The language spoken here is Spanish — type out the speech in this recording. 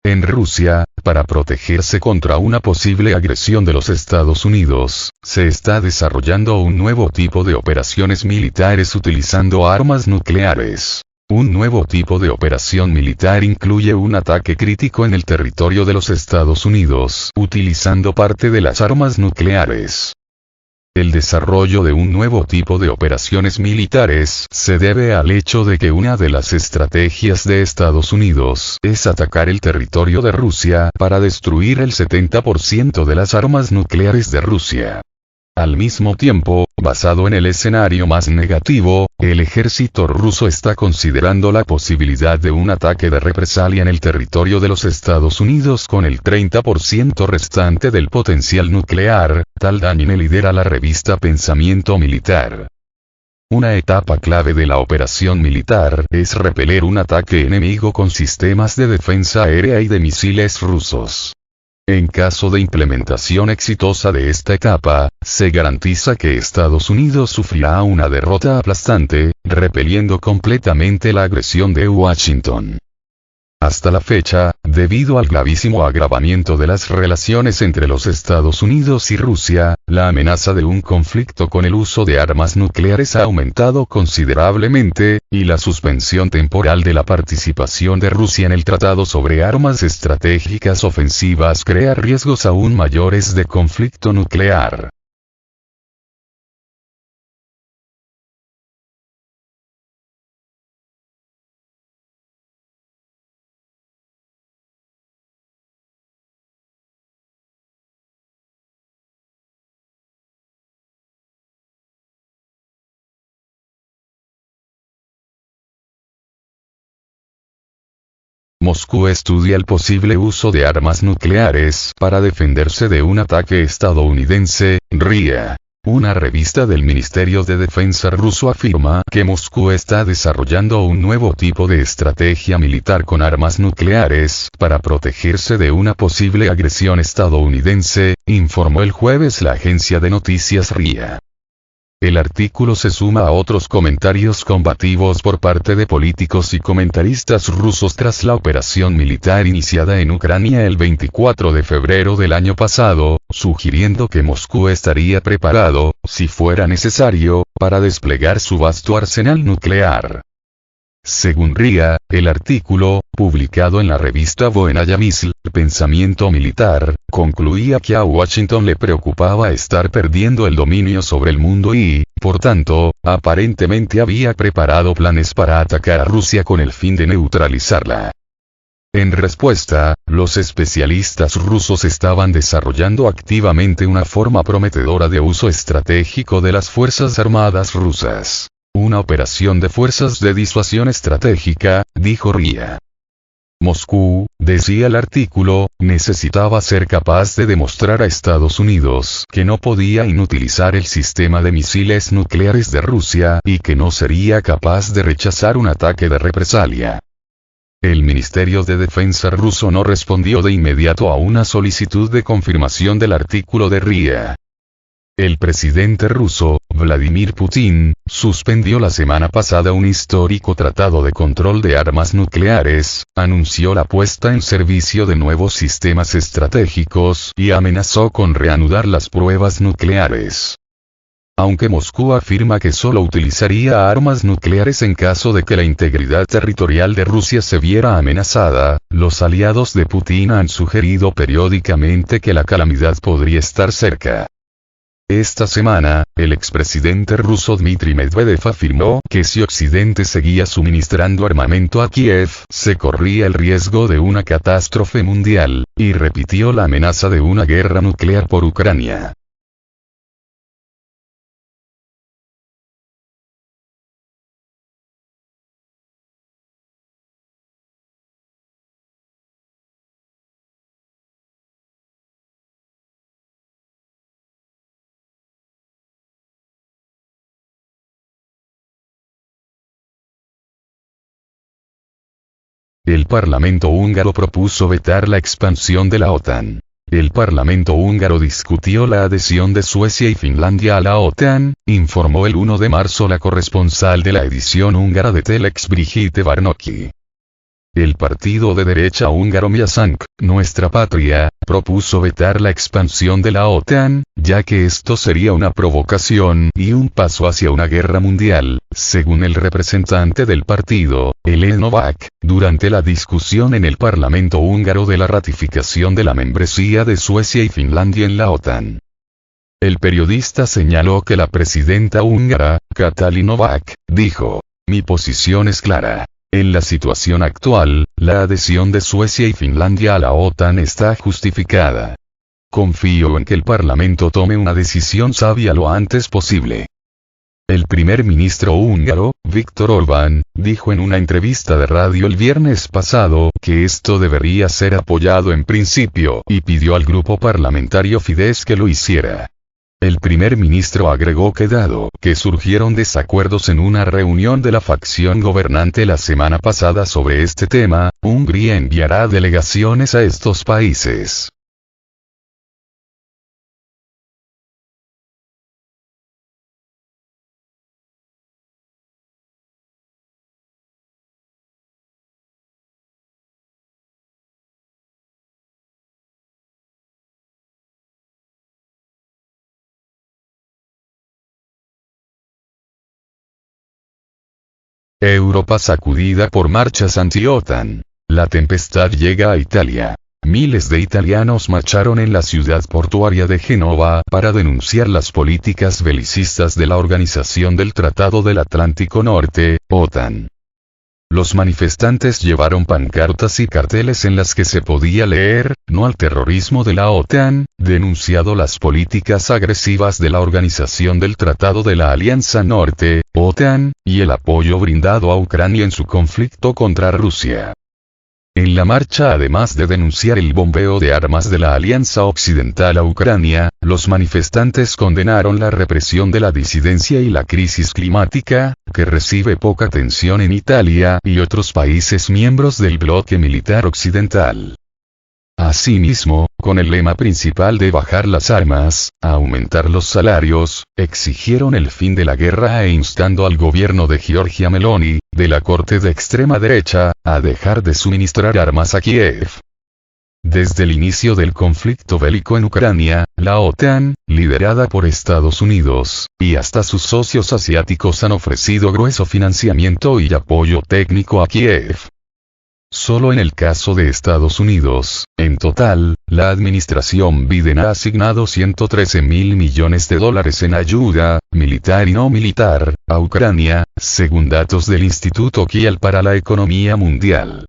En Rusia, para protegerse contra una posible agresión de los Estados Unidos, se está desarrollando un nuevo tipo de operaciones militares utilizando armas nucleares. Un nuevo tipo de operación militar incluye un ataque crítico en el territorio de los Estados Unidos, utilizando parte de las armas nucleares. El desarrollo de un nuevo tipo de operaciones militares se debe al hecho de que una de las estrategias de Estados Unidos es atacar el territorio de Rusia para destruir el 70% de las armas nucleares de Rusia. Al mismo tiempo, basado en el escenario más negativo, el ejército ruso está considerando la posibilidad de un ataque de represalia en el territorio de los Estados Unidos con el 30% restante del potencial nuclear, tal daño lidera la revista Pensamiento Militar. Una etapa clave de la operación militar es repeler un ataque enemigo con sistemas de defensa aérea y de misiles rusos. En caso de implementación exitosa de esta etapa, se garantiza que Estados Unidos sufrirá una derrota aplastante, repeliendo completamente la agresión de Washington. Hasta la fecha, debido al gravísimo agravamiento de las relaciones entre los Estados Unidos y Rusia, la amenaza de un conflicto con el uso de armas nucleares ha aumentado considerablemente, y la suspensión temporal de la participación de Rusia en el Tratado sobre Armas Estratégicas Ofensivas crea riesgos aún mayores de conflicto nuclear. Moscú estudia el posible uso de armas nucleares para defenderse de un ataque estadounidense, RIA. Una revista del Ministerio de Defensa ruso afirma que Moscú está desarrollando un nuevo tipo de estrategia militar con armas nucleares para protegerse de una posible agresión estadounidense, informó el jueves la agencia de noticias RIA. El artículo se suma a otros comentarios combativos por parte de políticos y comentaristas rusos tras la operación militar iniciada en Ucrania el 24 de febrero del año pasado, sugiriendo que Moscú estaría preparado, si fuera necesario, para desplegar su vasto arsenal nuclear. Según RIA, el artículo, publicado en la revista Voenaya Misl, Pensamiento Militar, concluía que a Washington le preocupaba estar perdiendo el dominio sobre el mundo y, por tanto, aparentemente había preparado planes para atacar a Rusia con el fin de neutralizarla. En respuesta, los especialistas rusos estaban desarrollando activamente una forma prometedora de uso estratégico de las Fuerzas Armadas rusas. Una operación de fuerzas de disuasión estratégica, dijo RIA. Moscú, decía el artículo, necesitaba ser capaz de demostrar a Estados Unidos que no podía inutilizar el sistema de misiles nucleares de Rusia y que no sería capaz de rechazar un ataque de represalia. El Ministerio de Defensa ruso no respondió de inmediato a una solicitud de confirmación del artículo de RIA. El presidente ruso, Vladimir Putin, suspendió la semana pasada un histórico tratado de control de armas nucleares, anunció la puesta en servicio de nuevos sistemas estratégicos y amenazó con reanudar las pruebas nucleares. Aunque Moscú afirma que solo utilizaría armas nucleares en caso de que la integridad territorial de Rusia se viera amenazada, los aliados de Putin han sugerido periódicamente que la calamidad podría estar cerca. Esta semana, el expresidente ruso Dmitry Medvedev afirmó que si Occidente seguía suministrando armamento a Kiev, se corría el riesgo de una catástrofe mundial, y repitió la amenaza de una guerra nuclear por Ucrania. El Parlamento húngaro propuso vetar la expansión de la OTAN. El Parlamento húngaro discutió la adhesión de Suecia y Finlandia a la OTAN, informó el 1 de marzo la corresponsal de la edición húngara de Telex Brigitte Barnocki. el partido de derecha húngaro Miasank, Nuestra Patria, propuso vetar la expansión de la OTAN, ya que esto sería una provocación y un paso hacia una guerra mundial, según el representante del partido, Alen Novak, durante la discusión en el Parlamento húngaro de la ratificación de la membresía de Suecia y Finlandia en la OTAN. El periodista señaló que la presidenta húngara, Katalin Novák, dijo: "Mi posición es clara. En la situación actual, la adhesión de Suecia y Finlandia a la OTAN está justificada. Confío en que el Parlamento tome una decisión sabia lo antes posible". El primer ministro húngaro, Viktor Orbán, dijo en una entrevista de radio el viernes pasado que esto debería ser apoyado en principio y pidió al grupo parlamentario Fidesz que lo hiciera. El primer ministro agregó que dado que surgieron desacuerdos en una reunión de la facción gobernante la semana pasada sobre este tema, Hungría enviará delegaciones a estos países. Europa sacudida por marchas anti-OTAN. La tempestad llega a Italia. Miles de italianos marcharon en la ciudad portuaria de Génova para denunciar las políticas belicistas de la Organización del Tratado del Atlántico Norte, OTAN. Los manifestantes llevaron pancartas y carteles en las que se podía leer: "No al terrorismo de la OTAN", denunciado las políticas agresivas de la Organización del Tratado de la Alianza Norte, OTAN, y el apoyo brindado a Ucrania en su conflicto contra Rusia. En la marcha, además de denunciar el bombeo de armas de la Alianza Occidental a Ucrania, los manifestantes condenaron la represión de la disidencia y la crisis climática, que recibe poca atención en Italia y otros países miembros del bloque militar occidental. Asimismo, con el lema principal de bajar las armas, aumentar los salarios, exigieron el fin de la guerra e instando al gobierno de Giorgia Meloni, de la corte de extrema derecha, a dejar de suministrar armas a Kiev. Desde el inicio del conflicto bélico en Ucrania, la OTAN, liderada por Estados Unidos, y hasta sus socios asiáticos han ofrecido grueso financiamiento y apoyo técnico a Kiev. Solo en el caso de Estados Unidos, en total, la administración Biden ha asignado $113.000 millones en ayuda, militar y no militar, a Ucrania, según datos del Instituto Kiel para la Economía Mundial.